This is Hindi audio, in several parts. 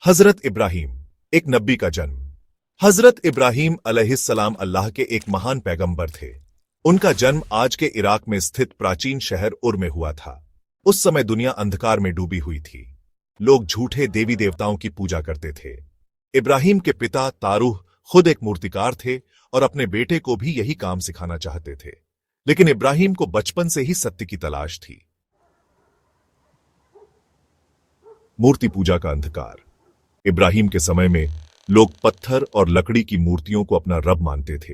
हजरत इब्राहिम, एक नबी का जन्म। हजरत इब्राहिम अलैहिस्सलाम अल्लाह के एक महान पैगंबर थे। उनका जन्म आज के इराक में स्थित प्राचीन शहर उर में हुआ था। उस समय दुनिया अंधकार में डूबी हुई थी। लोग झूठे देवी देवताओं की पूजा करते थे। इब्राहिम के पिता तारूह खुद एक मूर्तिकार थे और अपने बेटे को भी यही काम सिखाना चाहते थे। लेकिन इब्राहिम को बचपन से ही सत्य की तलाश थी। मूर्ति पूजा का अंधकार। इब्राहिम के समय में लोग पत्थर और लकड़ी की मूर्तियों को अपना रब मानते थे।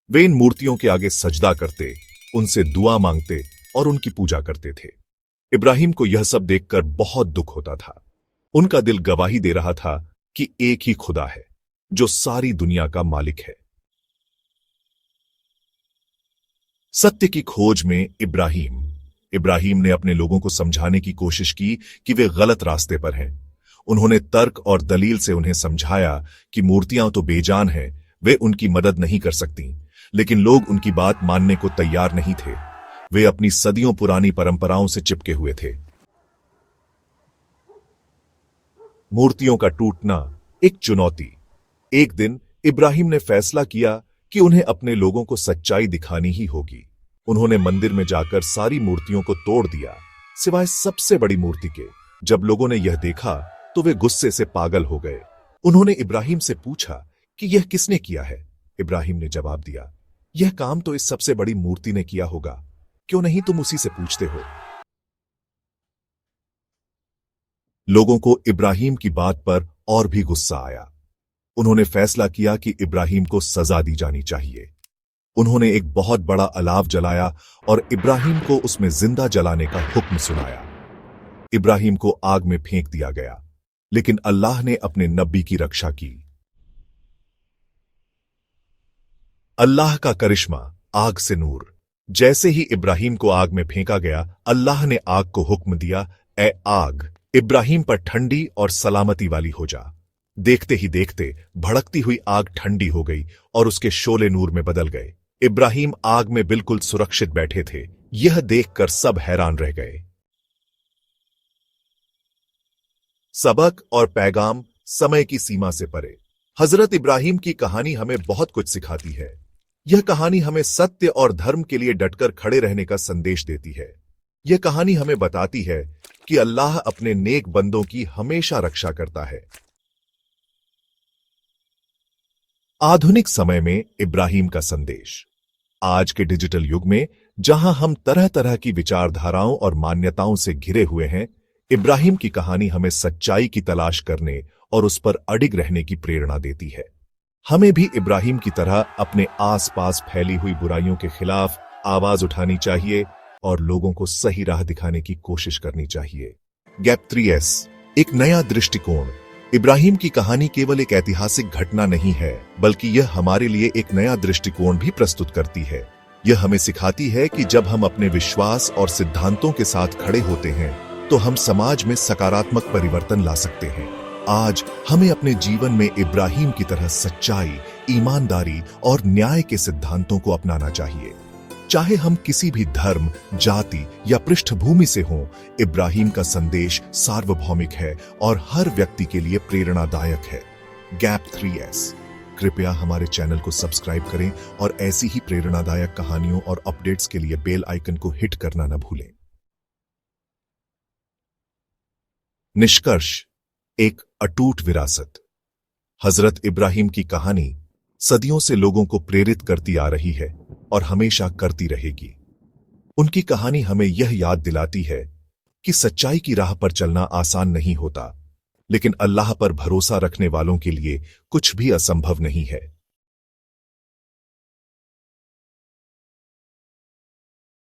वे इन मूर्तियों के आगे सजदा करते, उनसे दुआ मांगते और उनकी पूजा करते थे। इब्राहिम को यह सब देखकर बहुत दुख होता था। उनका दिल गवाही दे रहा था कि एक ही खुदा है जो सारी दुनिया का मालिक है। सत्य की खोज में इब्राहिम ने अपने लोगों को समझाने की कोशिश की कि वे गलत रास्ते पर हैं। उन्होंने तर्क और दलील से उन्हें समझाया कि मूर्तियां तो बेजान हैं, वे उनकी मदद नहीं कर सकती। लेकिन लोग उनकी बात मानने को तैयार नहीं थे। वे अपनी सदियों पुरानी परंपराओं से चिपके हुए थे। मूर्तियों का टूटना एक चुनौती। एक दिन इब्राहिम ने फैसला किया कि उन्हें अपने लोगों को सच्चाई दिखानी ही होगी। उन्होंने मंदिर में जाकर सारी मूर्तियों को तोड़ दिया, सिवाय सबसे बड़ी मूर्ति के। जब लोगों ने यह देखा तो वे गुस्से से पागल हो गए। उन्होंने इब्राहिम से पूछा कि यह किसने किया है। इब्राहिम ने जवाब दिया, यह काम तो इस सबसे बड़ी मूर्ति ने किया होगा। क्यों नहीं तुम उसी से पूछते हो। लोगों को इब्राहिम की बात पर और भी गुस्सा आया। उन्होंने फैसला किया कि इब्राहिम को सजा दी जानी चाहिए। उन्होंने एक बहुत बड़ा अलाव जलाया और इब्राहिम को उसमें जिंदा जलाने का हुक्म सुनाया। इब्राहिम को आग में फेंक दिया गया, लेकिन अल्लाह ने अपने नबी की रक्षा की। अल्लाह का करिश्मा, आग से नूर। जैसे ही इब्राहिम को आग में फेंका गया, अल्लाह ने आग को हुक्म दिया, ए आग, इब्राहिम पर ठंडी और सलामती वाली हो जा। देखते ही देखते भड़कती हुई आग ठंडी हो गई और उसके शोले नूर में बदल गए। इब्राहिम आग में बिल्कुल सुरक्षित बैठे थे। यह देखकर सब हैरान रह गए। सबक और पैगाम समय की सीमा से परे। हजरत इब्राहिम की कहानी हमें बहुत कुछ सिखाती है। यह कहानी हमें सत्य और धर्म के लिए डटकर खड़े रहने का संदेश देती है। यह कहानी हमें बताती है कि अल्लाह अपने नेक बंदों की हमेशा रक्षा करता है। आधुनिक समय में इब्राहिम का संदेश। आज के डिजिटल युग में जहां हम तरह तरह की विचारधाराओं और मान्यताओं से घिरे हुए हैं, इब्राहिम की कहानी हमें सच्चाई की तलाश करने और उस पर अडिग रहने की प्रेरणा देती है। हमें भी इब्राहिम की तरह अपने आसपास फैली हुई बुराइयों के खिलाफ आवाज उठानी चाहिए और लोगों को सही राह दिखाने की कोशिश करनी चाहिए। गैप 3S, एक नया दृष्टिकोण। इब्राहिम की कहानी केवल एक ऐतिहासिक घटना नहीं है, बल्कि यह हमारे लिए एक नया दृष्टिकोण भी प्रस्तुत करती है। यह हमें सिखाती है कि जब हम अपने विश्वास और सिद्धांतों के साथ खड़े होते हैं तो हम समाज में सकारात्मक परिवर्तन ला सकते हैं। आज हमें अपने जीवन में इब्राहिम की तरह सच्चाई, ईमानदारी और न्याय के सिद्धांतों को अपनाना चाहिए। चाहे हम किसी भी धर्म, जाति या पृष्ठभूमि से हों, इब्राहिम का संदेश सार्वभौमिक है और हर व्यक्ति के लिए प्रेरणादायक है। Gap 3S। कृपया हमारे चैनल को सब्सक्राइब करें और ऐसी ही प्रेरणादायक कहानियों और अपडेट्स के लिए बेल आइकन को हिट करना न भूलें। निष्कर्ष, एक अटूट विरासत। हजरत इब्राहिम की कहानी सदियों से लोगों को प्रेरित करती आ रही है और हमेशा करती रहेगी। उनकी कहानी हमें यह याद दिलाती है कि सच्चाई की राह पर चलना आसान नहीं होता, लेकिन अल्लाह पर भरोसा रखने वालों के लिए कुछ भी असंभव नहीं है।